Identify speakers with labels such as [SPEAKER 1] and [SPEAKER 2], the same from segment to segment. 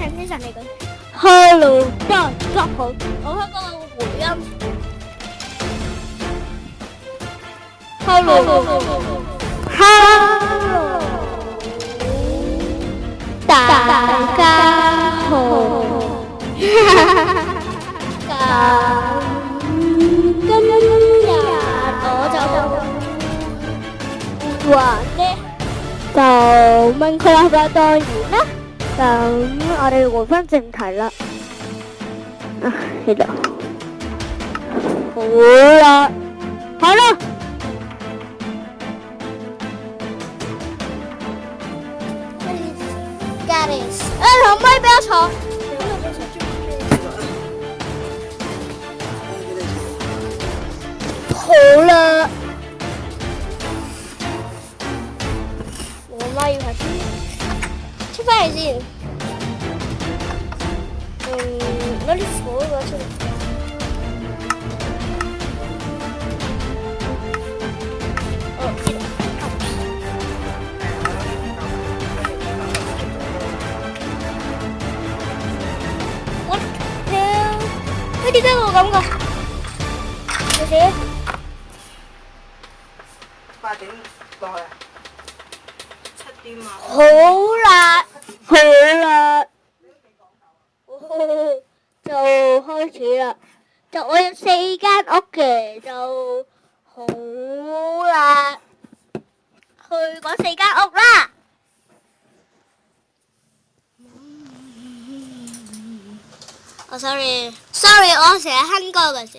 [SPEAKER 1] 唱天神嚟嘅。Hello，大家好，我香港嘅回音。Hello，大家好。今日我就玩呢，就Minecraft當然啦。咁我哋回翻正題啦。喺度。好啦，好啦。攞咪俾我坐。好啦，我媽要係出翻嚟先。攞啲火攞出嚟。點解我咁嘅？有事
[SPEAKER 2] ？8點落去啊？7點啊？
[SPEAKER 1] 好啦，好啦，就開始啦。就我有4間屋嘅，就好啦。去嗰4間屋啦。哦，sorry，我成日哼歌嗰時，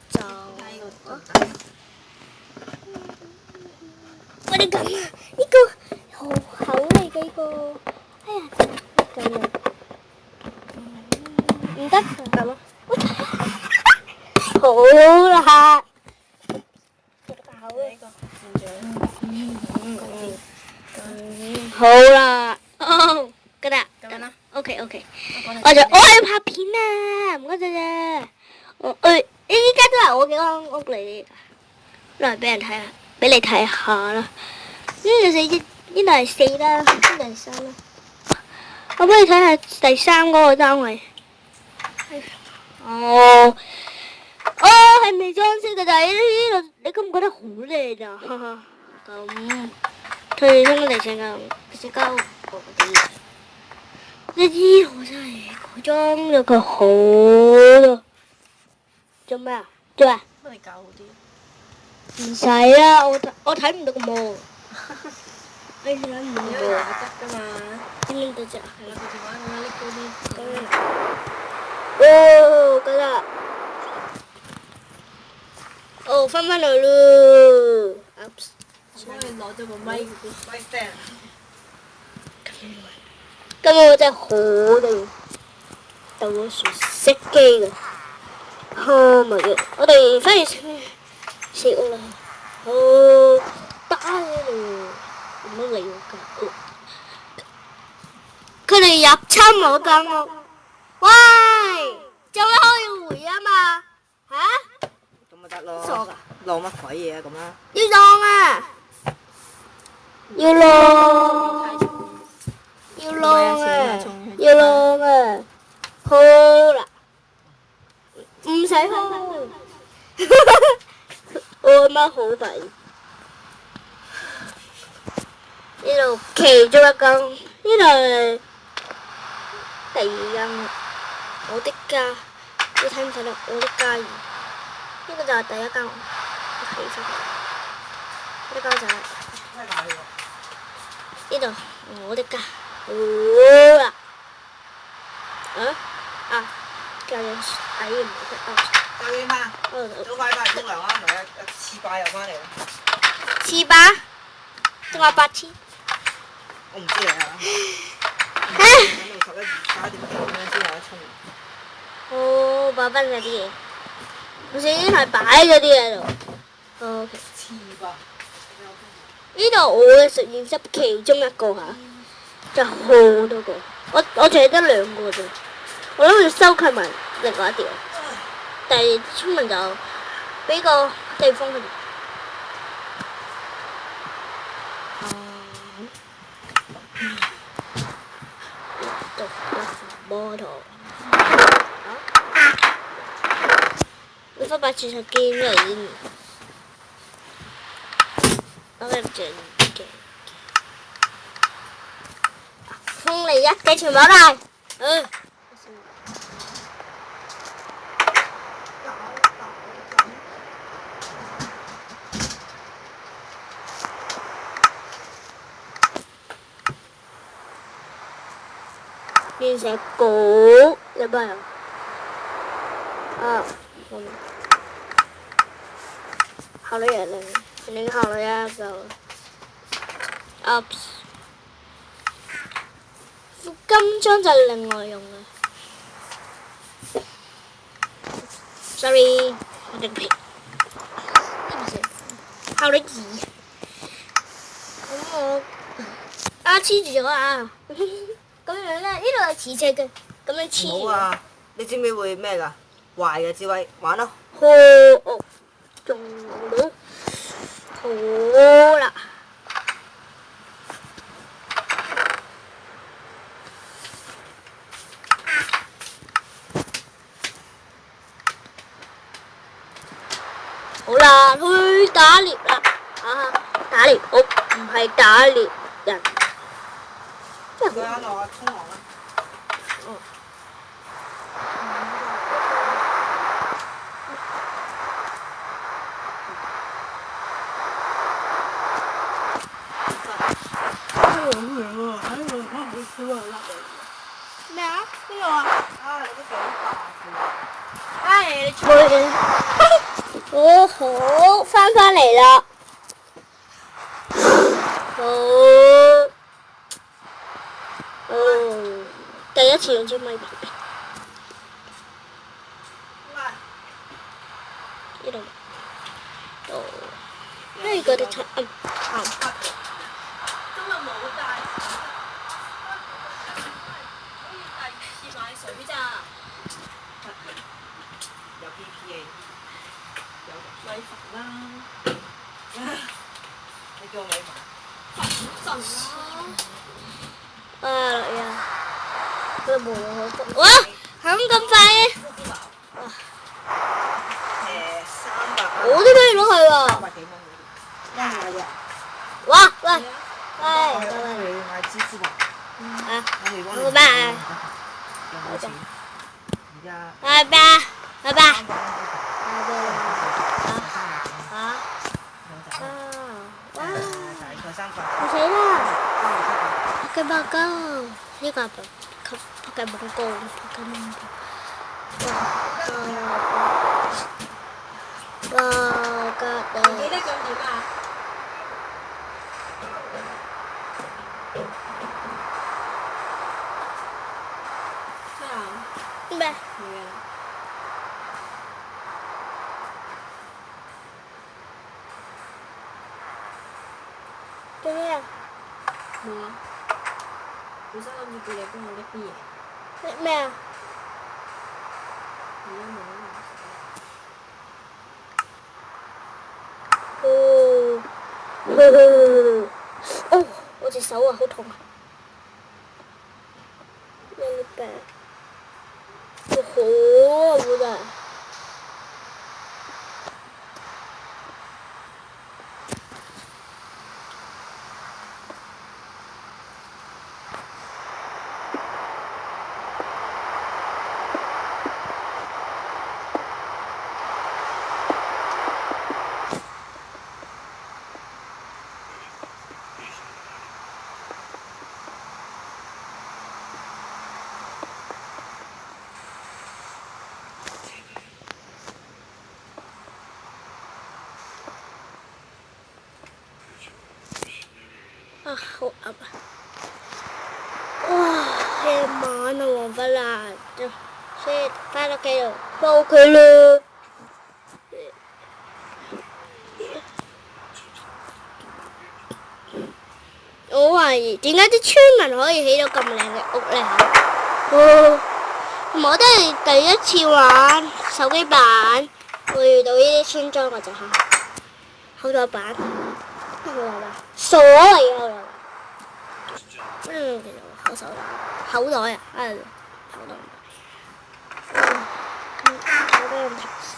[SPEAKER 1] 就我哋咁啊，呢個好厚嚟嘅呢個，哎呀，咁啊，唔得，咁啊，好啦，好啦，哦。得啦 ，OK， 我去拍片啊，唔該晒啫。依家都係我嘅間屋嚟嘅，嚟俾人睇下，俾你睇下啦。呢度係4啦，呢度係3啦。我幫你睇下第3嗰個單位。係未裝飾嘅，但係呢度你覺唔覺得好靚啊？哈哈，咁退出嚟成間屋嗰啲。呢啲我真係我裝咗佢好多。做咩啊？做咩？
[SPEAKER 2] 幫你搞好啲。
[SPEAKER 1] 唔使啊，我睇唔到個幕。你睇唔到
[SPEAKER 2] 得㗎嘛？
[SPEAKER 1] 點拎到啫？
[SPEAKER 2] 係啦，個電話咁樣拎高啲。
[SPEAKER 1] 哦，得啦。哦，翻嚟咯。
[SPEAKER 2] 幫你攞咗個咪嗰啲。咪 stand。
[SPEAKER 1] 今日我真係好地到咗樹熄機嘅，咪嘅，我哋翻嚟食屋啦，好打你，唔好理我㗎。佢哋入侵我間屋，喂，做咩可以回啊嘛？嚇？
[SPEAKER 2] 咁咪得咯。
[SPEAKER 1] 傻㗎？
[SPEAKER 2] 浪乜鬼嘢啊咁啊？
[SPEAKER 1] 要浪啊！要浪。要浪啊！要浪啊！好啦，唔使開。我阿媽好廢。呢度其中一間，呢度係第2間屋，我的家。你睇唔睇到我的家園？呢個就係第1間屋，我睇出。呢間就係呢度，我的家。好啦，教練睇唔到。
[SPEAKER 2] 教練啊，早快翻嚟沖涼啊，唔係啊，次霸又翻嚟啦。
[SPEAKER 1] 次霸？仲話8次？
[SPEAKER 2] 我唔知啊。等到11點幾咁樣先有得沖。
[SPEAKER 1] 好，擺翻嗰啲嘢。我先係擺嗰啲喺度。OK。
[SPEAKER 2] 次霸。
[SPEAKER 1] 呢度我嘅實驗室其中一個嚇。真係好多個，我淨係得2個啫，我諗要收購埋另外一條，但係村民就俾個地方佢哋。讀一幅圖。你發白切實見面，我嘅正嘅，風力一嘅全部嚟，變成鼓，你咪啊，考慮人嚟，你考慮一個 ，ups， 副金章就另外用嘅 ，sorry， 我哋皮，考慮二，咁我黐住咗啊！咁樣咧，呢度係磁石嘅，咁樣黐住。
[SPEAKER 2] 好啊！你知唔知會咩㗎？壞嘅智慧，玩咯。
[SPEAKER 1] 哦，中到，好啦。好啦，去打獵啦！打獵屋唔係打獵人。
[SPEAKER 2] 佢喺度啊，衝浪啦！
[SPEAKER 1] 咩啊？邊個啊？
[SPEAKER 2] 啊！你都幾大㗎？
[SPEAKER 1] 唉，你吹嘅。好，翻嚟啦。第一次用支咪。呢度。呢個的差。
[SPEAKER 3] 今日冇帶，可以第二次買水咋？
[SPEAKER 2] 有 PPA， 有
[SPEAKER 3] 咪煩啦！
[SPEAKER 2] 你叫我咪買。
[SPEAKER 3] 神啦！
[SPEAKER 1] 落雨啊！佢冇好急。哇！響咁快嘅。
[SPEAKER 2] 300。
[SPEAKER 1] 我都俾你攞去喎。
[SPEAKER 2] 300幾蚊嗰啲。啱買嘅。
[SPEAKER 1] 哇！喂！
[SPEAKER 2] 我幫你買支付寶。
[SPEAKER 1] 我拜拜。
[SPEAKER 2] 有冇錢？而家。
[SPEAKER 1] 拜拜。拜拜。哇！
[SPEAKER 2] 大概3塊。
[SPEAKER 1] 我死啦！嘅報告，呢個係嘅報告，
[SPEAKER 3] 唔記得咁點啊？咩啊？
[SPEAKER 1] 咩？
[SPEAKER 3] 冇嘢啦。
[SPEAKER 1] 做咩啊？
[SPEAKER 3] 冇啊。本身諗住叫你幫我拎啲嘢。
[SPEAKER 1] 咩啊？
[SPEAKER 3] 而家冇啦。
[SPEAKER 1] 哦，我隻手啊，好痛啊！咩病？好啊，冇得。啊，好噏啊！哇，夜晚啊，黃昏啦，所以翻屋企度翻屋企啦。我懷疑點解啲村民可以起到咁靚嘅屋咧？同埋我都係第一次玩手機版，會遇到呢啲村莊嘅就係後台版，傻嚟嘅後台版。其實我口袋啊，口袋。我俾人拍相，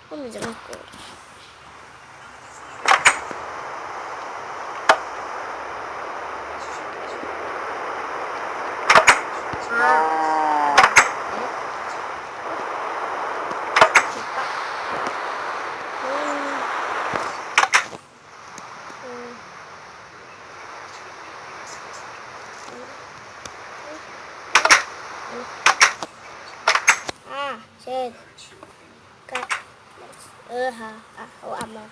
[SPEAKER 1] 都唔知乜個。เช่นก็ฮะเอาอับมา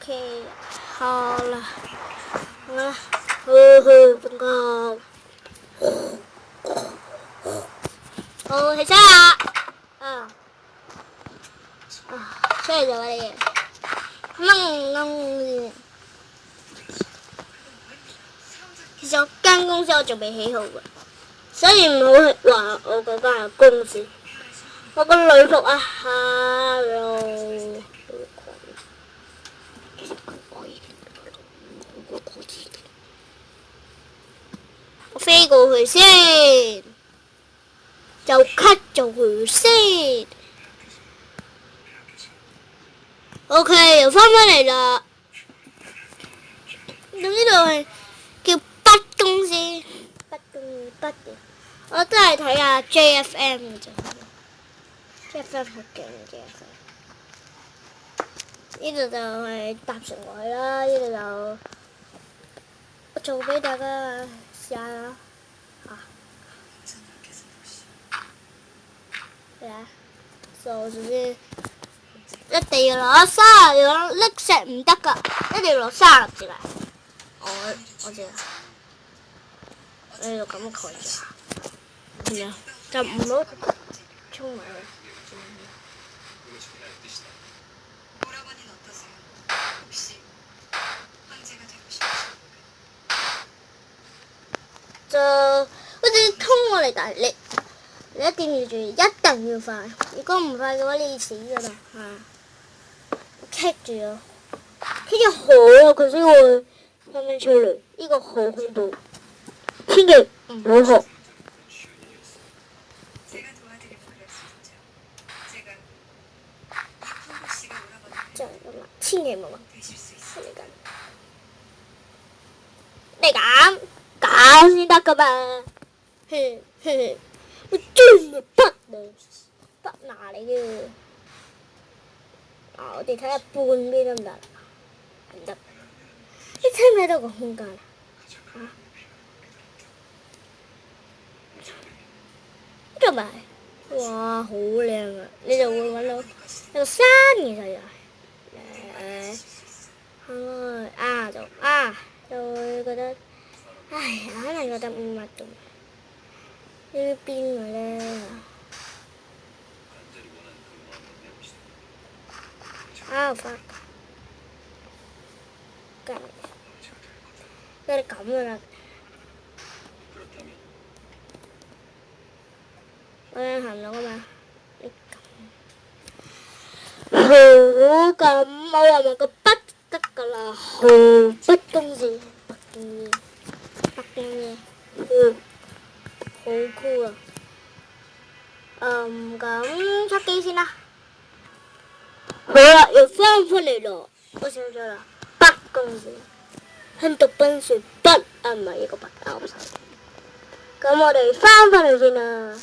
[SPEAKER 1] OK， 好了，灯光，起身啦，出嚟做乜嘢？其實我間公司我仲未起好嘅，所以唔好話我嗰間係公司。我個女僕啊 ，Hello。我飛過去先，就 cut 咗佢先。OK， 又翻嚟啦。咁呢度係叫北公司，北嘅。我都係睇下 JFM 嘅啫 ，JFM 好勁嘅 JFM。呢度就係搭乘位啦，呢度就我做俾大家試下啦。首先一定要攞30兩粒石唔得㗎，一定要攞30粒嚟。我知啦，你要咁蓋住，係咪？就唔好衝埋去。就好似通過嚟，但係你一定要注意，一定要快。如果唔快嘅話，你死㗎啦棘住咗，棘咗好啊！佢先會翻返出嚟，呢個好恐怖，千祈唔好學。就係咁啦，千祈唔好你咁先得㗎嘛！我專係筆拿嚟嘅。我哋睇下半邊得唔得？唔得。你睇唔睇到個空間啊？呢度咪？哇，好靚啊！你就會揾到有個山其實又係就會覺得，硬係覺得唔乜咁。呢邊嘅咧，發梗係咁嘅啦。我哋行到㗎嘛？好咁，我話埋個筆得㗎啦，好筆公司，北京嘅，好酷啊！咁出機先啦。好啦，又翻返嚟咯，我想咗啦，北公司，喺讀賓說北唔係一個北啱晒。咁我哋翻返嚟先啦。